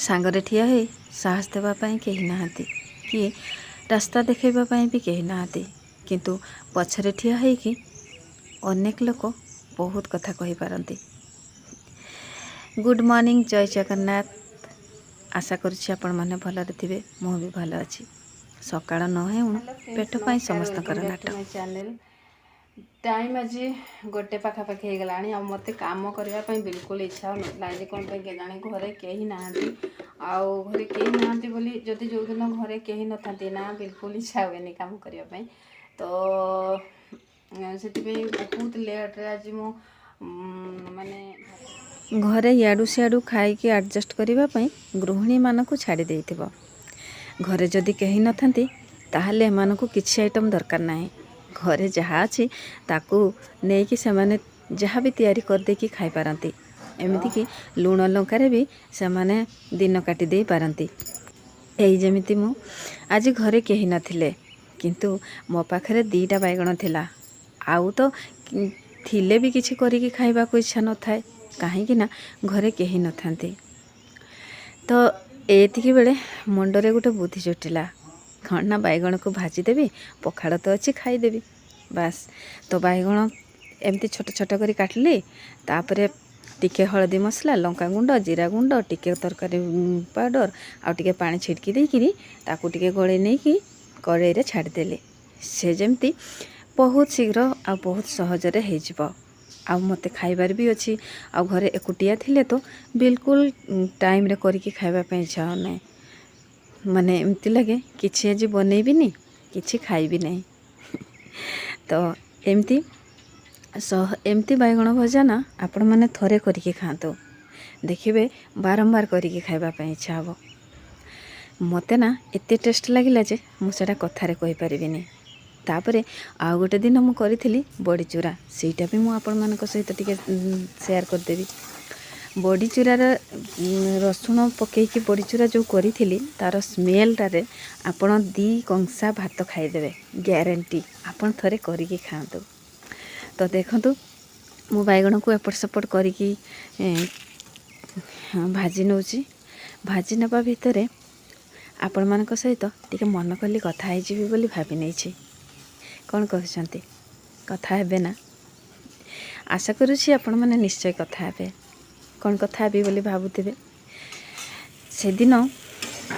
सांगरे ठिया है साहस देवाई कहीं नहांती कि रास्ता देखाइबापी भी कहीं नहांती किंतु पछरे ठिया है कि अनेक लोक बहुत कथा कही पारती। गुड मॉर्निंग, जय जगन्नाथ। आशा करुच्ची आपण मैंने भलरे थे, मु भी भल अच्छी। सकाळ न हो पेट पाई समस्त नाटक चैनल टाइम आज गोटे पाखापाखि हो गला आ मत कम करने बिल्कुल इच्छा होना आज कौन के जाने घरे कहीं ना घरे कहीं ना बोली जदि जो दिन घरे कहीं न था ना बिल्कुल इच्छा हुए कम करने तो से बहुत लेट्रे आज मु माने घरे याडू सियाडू खाई एडजस्ट करने गृहिणी मानक छाड़ी देथिबो। घरे जदि कहीं न थांती ताहले एमानकु किछि आइटम दरकार नाही। घरे जहाँ अच्छी ताकू नहीं कि सेमाने जहाँ भी तैयारी कर देकी खाई पारंती। एमिति कि लुण लंकारे भी सेमाने दिन काटी दे पारंती। एई जेमिति मु आज घरे कहीं नथिले किंतु मो पाखरे 2टा बैगण थिला। आउ तो थिले भी किछि करिकी खाइबा को इच्छा न थाए काहेकि ना घरे कहीं न थांती। तो एतिकी बेले मुंडरे गोटे बुद्धि जुटिला, कौन ना बैगण को भाजीदेवी, पखाड़ तो अच्छी खाईदेवी बास। तो बैगण एमती छोट छोट कर काटली, तापरे टिके हलदी मसला, लंका गुंड, जीरा गुंड, टिके तरकारी पाउडर आउ टिके पानी छिड़की देकिरी ताकू टिके गले नहीं कि कड़ाई रे छाड़देली। से जमती बहुत शीघ्र आ बहुत सहजरे हो आ मते खाइबार भी अच्छी। आ घरे एकुटिया थिले तो बिल्कुल टाइम रे करके खाइबा पे इच्छा हो ना, माने एमती लगे किछि आज बनैबिनी किछि खाइबी नहीं। तो एमती बैगण भजा ना आपण मैंने थरे करके खातु, देखिए बारंबार करके खाइबा पे इच्छा हो। मते ना एते टेस्ट लगिला जे मुझे कथारे कहि परिबिनी। तापरे आउ गोटे दिन मु करी बड़ी चूरा, सेटा भी मु आपण मानक सहित टिके शेयर करदेवी। बड़ी चूरार रसुण पकईकी बड़ी चूरा जो करी तार स्मेलटारे आपण 2 कंसा भात खाईदेवे ग्यारंटी। आपण थरे करिकी खातु। तो देखंतु मु बैगण को एपट सेपट करिकी भाजी नौची। भाजी नबा भितरे आपण मानक सहित टिके मन कली कथा है जीवी बोली भाबी नैछि। कौन कहते कथा हेबे ना? आशा करुछि आपण माने निश्चय कथा हेबे। कौन कथा हेबी बोली भाबुथिबे। से दिन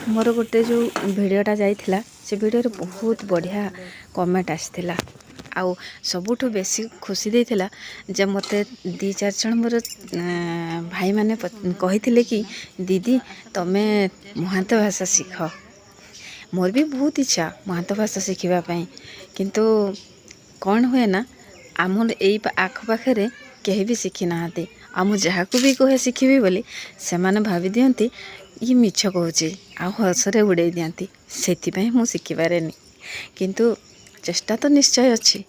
मोर गोटे जो वीडियोटा जाइथिला से वीडियो रे बहुत बढ़िया कमेंट आसीथिला। आउ सबुठु बेसी खुशी देइथिला जे मते 2-4 जण मोर भाई माने कहिथिले कि दीदी तमे महांत भाषा शिख। मोर भी बहुत इच्छा महांत भाषा शिखिबा पई, किंतु कौन हुए ना आम यही आखपाखे कहीं भी शिखी ना आम जहाँ को भी कहे शिखी बोली से माने भावी दियंती ये मिछ कहूँ आ हसरे उड़े दियंती। से मु शिखिपारे किंतु चेष्टा तो निश्चय अच्छी।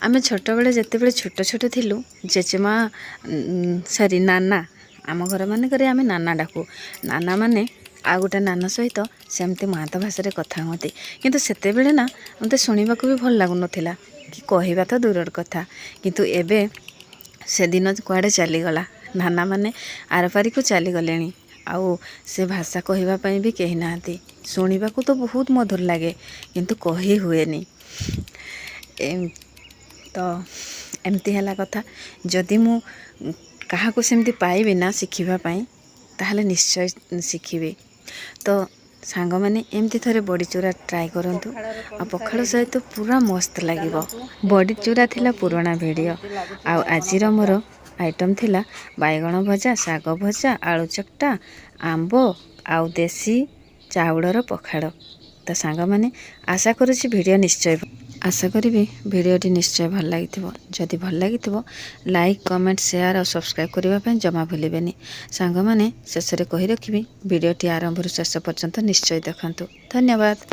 आम छोट बेले जिते छोट छोट थिलु जेजेमा सॉरी नाना आम घर मानक आम नाना डाकू। नाना माने आ गोटे नाना सहित सेमती महांत भाषा कथा हमें किंतु सेते बेले ना मते शुणा भी भल लगुन कि कहवा तो दूर कथा। किंतु एबे से दिन कुआडे चलीगला, नाना माने आरपारी को चलीगले आउ से भाषा कहवाई भी कहीं ना। शुणा तो बहुत मधुर लगे किंतु कही हुए नहीं। तो एमती है कथा। जदि मु क्या सेमती पाइबी ना शिखिबाई ताहले निश्चय शिखिबी। तो सांग मैंने एमती थरे बड़ी चूरा ट्राए करंतु आ पखाड़ सहित पूरा मस्त लगिबो। बड़ी चूरा थिला पुराना वीडियो आ आजिर मोर आइटम थिला बैगण भजा, साग भजा, आलू चकटा, आंब आउ देसी चाउलर पखाड़। तो सांग मैंने आशा करुछि वीडियो निश्चय आशा करी वीडियोटी निश्चय भल लगी। जदि भल लगी लाइक कमेंट शेयर और सब्सक्राइब करने जमा भूलें। सांग मैंने शेष में कही रखी वीडियोटी आरंभ शेष पर्यंत निश्चय देखंतु। धन्यवाद।